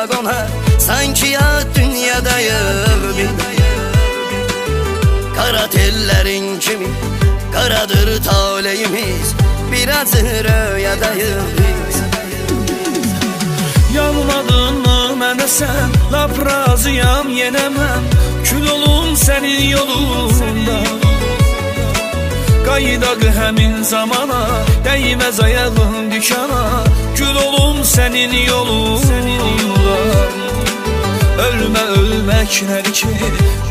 donar, sanki ya dünyadayım. Kara tellerin kimi, karadır taleyimiz, biraz rüyadayız biz. Yanmadın mı mənə sən, lap razıyam yenə mən, kül olum sənin yolunda. Qayıdaq həmin zamana, dəyməz ayağın dükana, kül olum sənin yolunda. Ölmə ölmək nədir ki,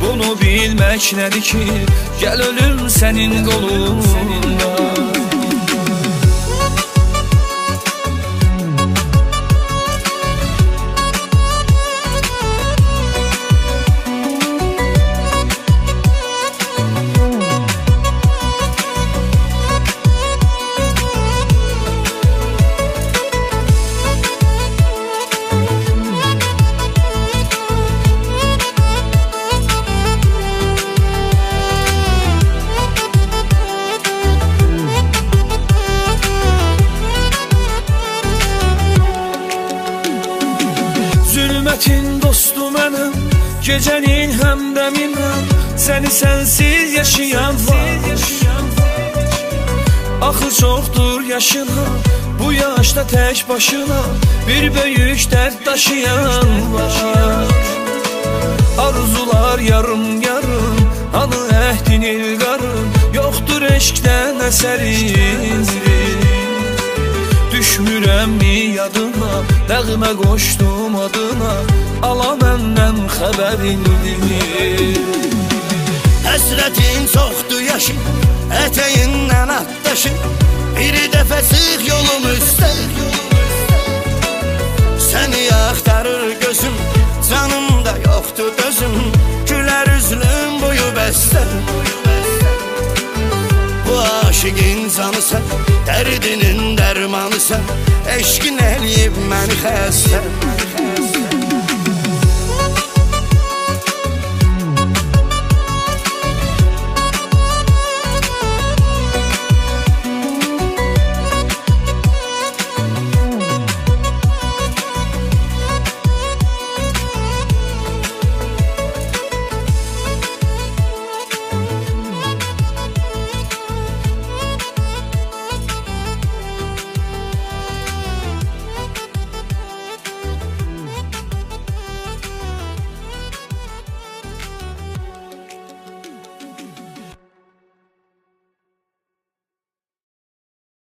bunu bilmək nədir ki, gəl ölüm sənin qolunda. Zülmətin dostu mənim, gecənin həmdəminəm, səni sənsiz yaşayan var. Axı çoxdur yaşına, bu yaşda tək başına, bir böyük dərd daşıyan var. Arzular yarım yarım, hanı əhdin ilqarım, yoxdur eşqdən əsərin. Düşmürəm mi yadına, nəğmə qoşdum adına, ala məndən xəbərindir. Həsrətin çoxdur yaşın, ətəyindən atdaşın, bir dəfə çıx yolum üstə. Səni axtarır gözüm, canımda yoxdur dözüm, gülər üzlüm boyu bəstə. Bu aşıqın canısən, dərdinin dərmanısən, eşqin eləyib məni xəstə.